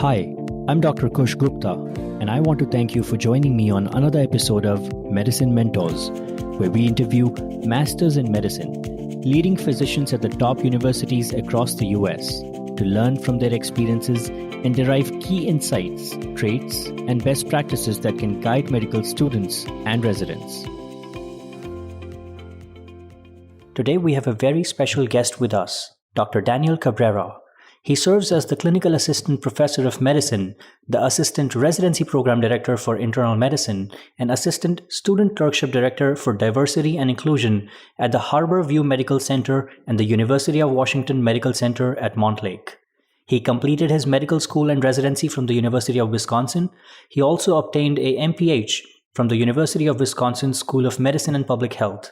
Hi, I'm Dr. Kush Gupta, and I want to thank you for joining me on another episode of Medicine Mentors, where we interview masters in medicine, leading physicians at the top universities across the US to learn from their experiences and derive key insights, traits, and best practices that can guide medical students and residents. Today, we have a very special guest with us, Dr. Daniel Cabrera. He serves as the Clinical Assistant Professor of Medicine, the Assistant Residency Program Director for Internal Medicine, and Assistant Student Clerkship Director for Diversity and Inclusion at the Harborview Medical Center and the University of Washington Medical Center at Montlake. He completed his medical school and residency from the University of Wisconsin. He also obtained a MPH from the University of Wisconsin School of Medicine and Public Health.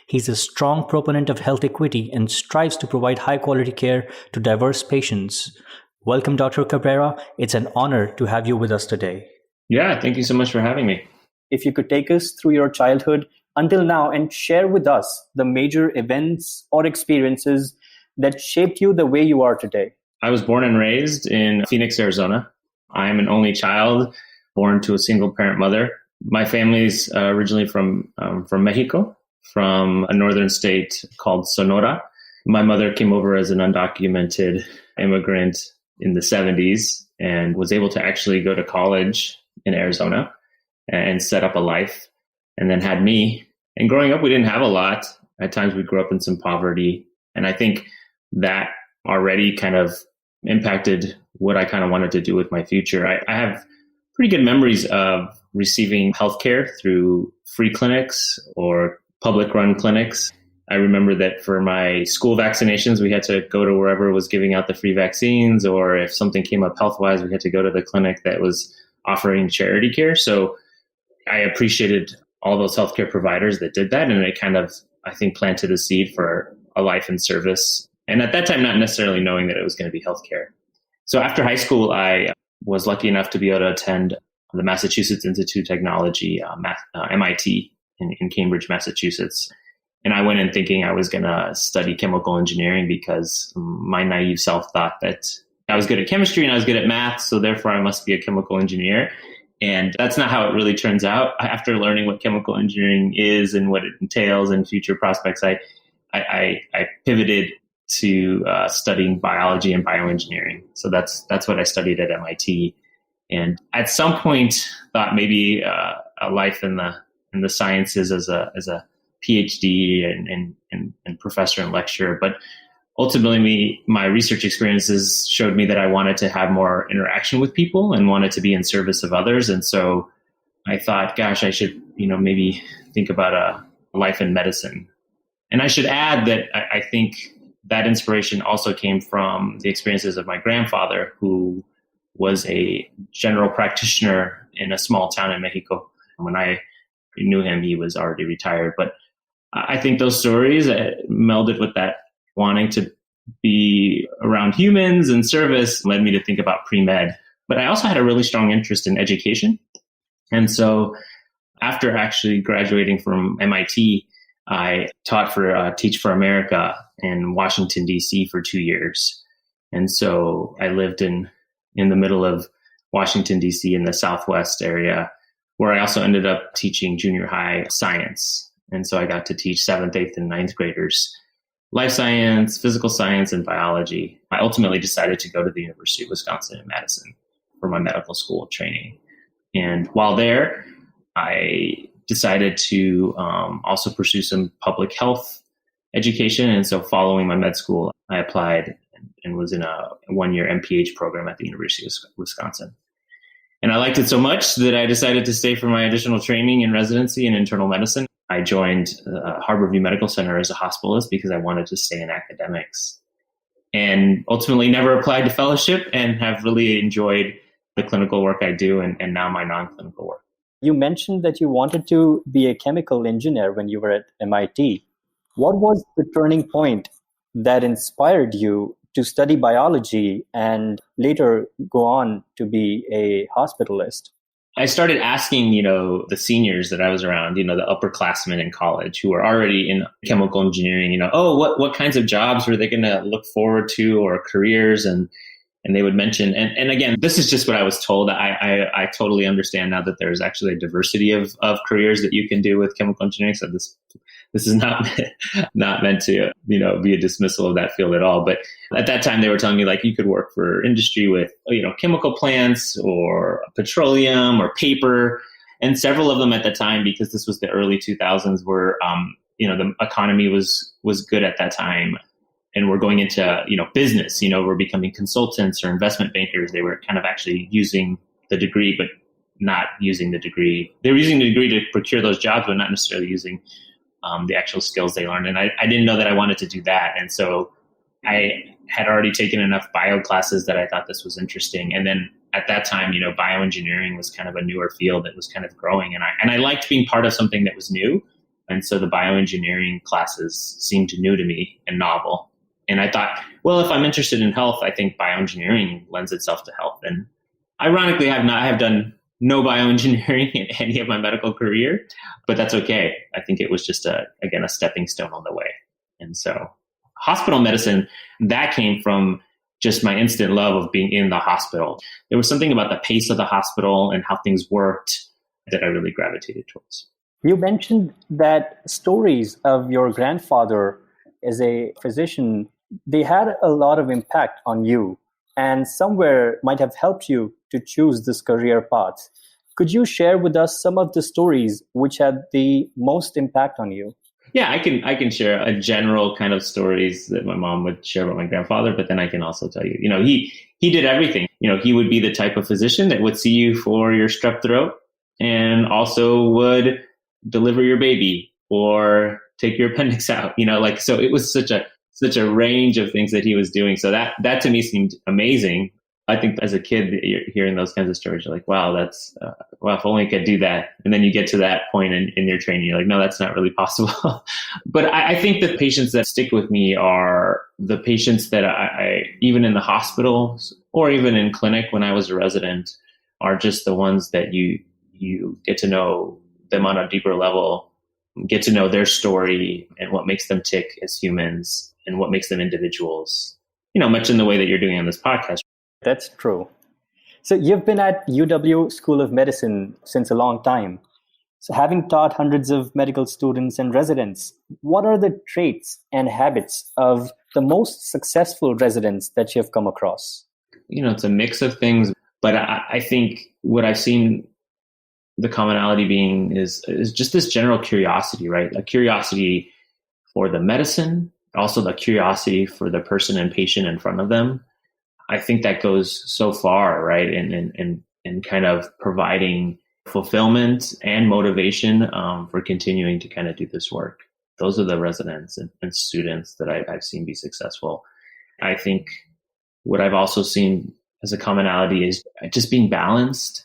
He's a strong proponent of health equity and strives to provide high-quality care to diverse patients. Welcome, Dr. Cabrera. It's an honor to have you with us today. Yeah, thank you so much for having me. If you could take us through your childhood until now and share with us the major events or experiences that shaped you the way you are today. I was born and raised in Phoenix, Arizona. I am an only child born to a single-parent mother. My family's originally from Mexico, from a northern state called Sonora. My mother came over as an undocumented immigrant in the 70s and was able to actually go to college in Arizona and set up a life, and then had me. And growing up, we didn't have a lot. At times we grew up in some poverty. And I think that already kind of impacted what I kind of wanted to do with my future. I have pretty good memories of receiving healthcare through free clinics or public-run clinics. I remember that for my school vaccinations, we had to go to wherever was giving out the free vaccines, or if something came up health-wise, we had to go to the clinic that was offering charity care. So I appreciated all those healthcare providers that did that, and it kind of, I think, planted a seed for a life in service. And at that time, not necessarily knowing that it was going to be healthcare. So after high school, I was lucky enough to be able to attend the Massachusetts Institute of Technology, MIT, in Cambridge, Massachusetts. And I went in thinking I was going to study chemical engineering because my naive self thought that I was good at chemistry and I was good at math, so therefore I must be a chemical engineer. And that's not how it really turns out. After learning what chemical engineering is and what it entails and future prospects, I pivoted to studying biology and bioengineering. So that's what I studied at MIT. And at some point thought maybe a life in the sciences as a PhD and professor and lecturer. But ultimately, my research experiences showed me that I wanted to have more interaction with people and wanted to be in service of others. And so I thought, gosh, I should, maybe think about a life in medicine. And I should add that I think that inspiration also came from the experiences of my grandfather, who was a general practitioner in a small town in Mexico. When I knew him, he was already retired. But I think those stories melded with that wanting to be around humans and service led me to think about pre-med. But I also had a really strong interest in education. And so after actually graduating from MIT, I taught for Teach for America in Washington, D.C. for 2 years. And so I lived in the middle of Washington, D.C. in the Southwest area, where I also ended up teaching junior high science. And so I got to teach 7th, 8th, and 9th graders life science, physical science, and biology. I ultimately decided to go to the University of Wisconsin in Madison for my medical school training. And while there, I decided to also pursue some public health education. And so following my med school, I applied and was in a 1-year MPH program at the University of Wisconsin. And I liked it so much that I decided to stay for my additional training in residency in internal medicine. I joined Harborview Medical Center as a hospitalist because I wanted to stay in academics, and ultimately never applied to fellowship and have really enjoyed the clinical work I do and now my non-clinical work. You mentioned that you wanted to be a chemical engineer when you were at MIT. What was the turning point that inspired you to study biology and later go on to be a hospitalist? I started asking, the seniors that I was around, the upperclassmen in college who were already in chemical engineering, what kinds of jobs were they going to look forward to or careers? And And they would mention, and again, this is just what I was told. I totally understand now that there's actually a diversity of careers that you can do with chemical engineering. So this is not meant to, be a dismissal of that field at all. But at that time, they were telling me like you could work for industry with, chemical plants or petroleum or paper. And several of them at the time, because this was the early 2000s, were, the economy was good at that time. And we're going into, business, we're becoming consultants or investment bankers. They were kind of actually using the degree, but not using the degree. They were using the degree to procure those jobs, but not necessarily using the actual skills they learned. And I didn't know that I wanted to do that. And so I had already taken enough bio classes that I thought this was interesting. And then at that time, bioengineering was kind of a newer field that was kind of growing. And I liked being part of something that was new. And so the bioengineering classes seemed new to me and novel. And I thought, well, if I'm interested in health, I think bioengineering lends itself to health. And ironically, I have done no bioengineering in any of my medical career, but that's okay. I think it was just a stepping stone on the way. And so hospital medicine, that came from just my instant love of being in the hospital. There was something about the pace of the hospital and how things worked that I really gravitated towards. You mentioned that stories of your grandfather as a physician, they had a lot of impact on you and somewhere might have helped you to choose this career path. Could you share with us some of the stories which had the most impact on you? Yeah, I can share a general kind of stories that my mom would share about my grandfather, but then I can also tell you, he did everything. He would be the type of physician that would see you for your strep throat and also would deliver your baby or take your appendix out, so it was such a range of things that he was doing. So that to me seemed amazing. I think as a kid, you're hearing those kinds of stories, you're like, wow, that's, if only I could do that. And then you get to that point in your training, you're like, no, that's not really possible. But I think the patients that stick with me are the patients that I even in the hospital or even in clinic when I was a resident, are just the ones that you get to know them on a deeper level, get to know their story and what makes them tick as humans and what makes them individuals, much in the way that you're doing on this podcast. That's true. So you've been at UW School of Medicine since a long time. So having taught hundreds of medical students and residents, what are the traits and habits of the most successful residents that you've come across? It's a mix of things, but I think what I've seen the commonality being is just this general curiosity, right? A curiosity for the medicine, also the curiosity for the person and patient in front of them. I think that goes so far, right? And kind of providing fulfillment and motivation for continuing to kind of do this work. Those are the residents and students that I've seen be successful. I think what I've also seen as a commonality is just being balanced.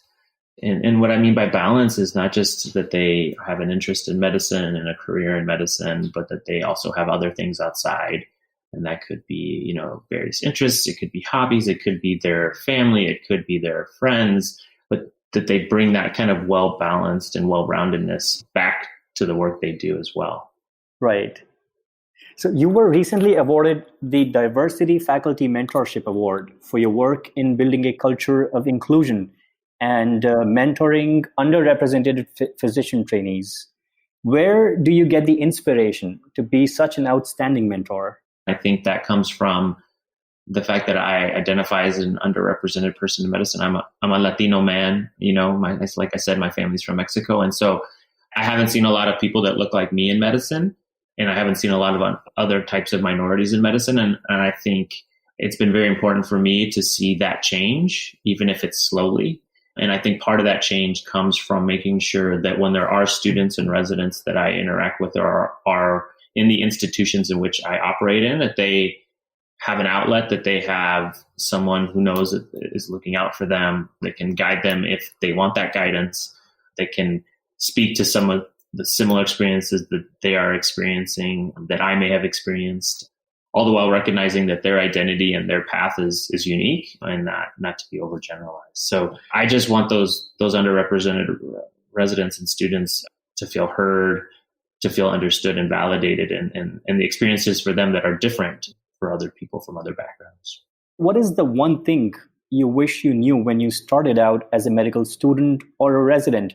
And what I mean by balance is not just that they have an interest in medicine and a career in medicine, but that they also have other things outside. And that could be, various interests. It could be hobbies. It could be their family. It could be their friends. But that they bring that kind of well-balanced and well-roundedness back to the work they do as well. Right. So you were recently awarded the Diversity Faculty Mentorship Award for your work in building a culture of inclusion and mentoring underrepresented physician trainees. Where do you get the inspiration to be such an outstanding mentor? I think that comes from the fact that I identify as an underrepresented person in medicine. I'm a Latino man, like I said, my family's from Mexico. And so I haven't seen a lot of people that look like me in medicine. And I haven't seen a lot of other types of minorities in medicine. And I think it's been very important for me to see that change, even if it's slowly. And I think part of that change comes from making sure that when there are students and residents that I interact with or are in the institutions in which I operate in, that they have an outlet, that they have someone who knows that is looking out for them, that can guide them if they want that guidance, that can speak to some of the similar experiences that they are experiencing, that I may have experienced, all the while recognizing that their identity and their path is unique and not to be overgeneralized. So I just want those underrepresented residents and students to feel heard, to feel understood and validated, and the experiences for them that are different for other people from other backgrounds. What is the one thing you wish you knew when you started out as a medical student or a resident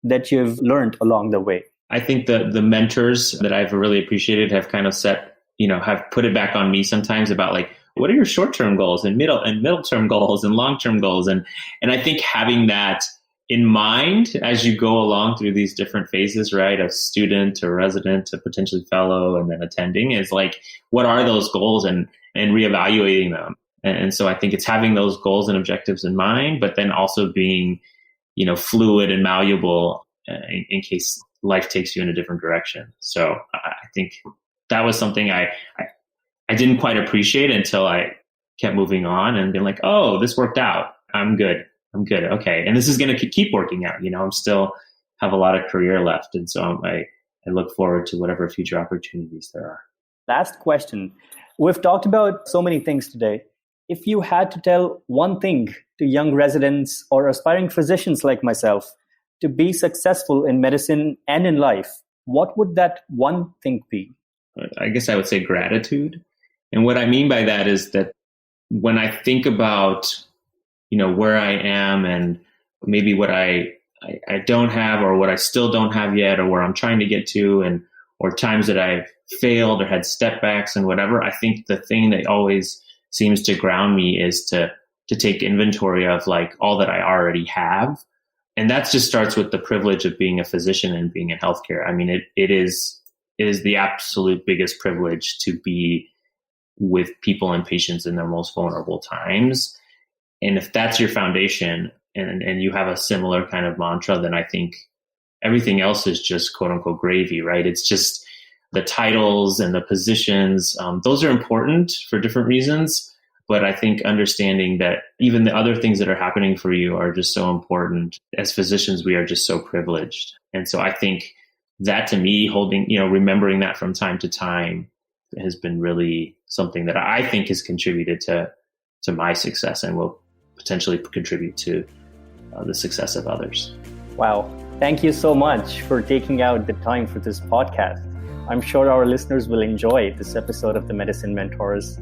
that you've learned along the way? I think the mentors that I've really appreciated have kind of have put it back on me sometimes about like, what are your short-term goals and middle-term goals and long-term goals? And I think having that in mind as you go along through these different phases, right? A student to resident to potentially fellow and then attending is like, what are those goals and reevaluating them? And so I think it's having those goals and objectives in mind, but then also being, fluid and malleable in case life takes you in a different direction. So I think that was something I didn't quite appreciate until I kept moving on and being like, oh, this worked out. I'm good. Okay. And this is going to keep working out. I'm still have a lot of career left. And so I look forward to whatever future opportunities there are. Last question. We've talked about so many things today. If you had to tell one thing to young residents or aspiring physicians like myself to be successful in medicine and in life, what would that one thing be? I guess I would say gratitude. And what I mean by that is that when I think about, where I am and maybe what I don't have or what I still don't have yet or where I'm trying to get to or times that I've failed or had step backs and whatever, I think the thing that always seems to ground me is to take inventory of like all that I already have. And that just starts with the privilege of being a physician and being in healthcare. I mean, it is the absolute biggest privilege to be with people and patients in their most vulnerable times. And if that's your foundation and you have a similar kind of mantra, then I think everything else is just quote unquote gravy, right? It's just the titles and the positions. Those are important for different reasons. But I think understanding that even the other things that are happening for you are just so important. As physicians, we are just so privileged. And so I think that to me, remembering that from time to time has been really something that I think has contributed to my success and will potentially contribute to the success of others. Wow. Thank you so much for taking out the time for this podcast. I'm sure our listeners will enjoy this episode of the Medicine Mentors.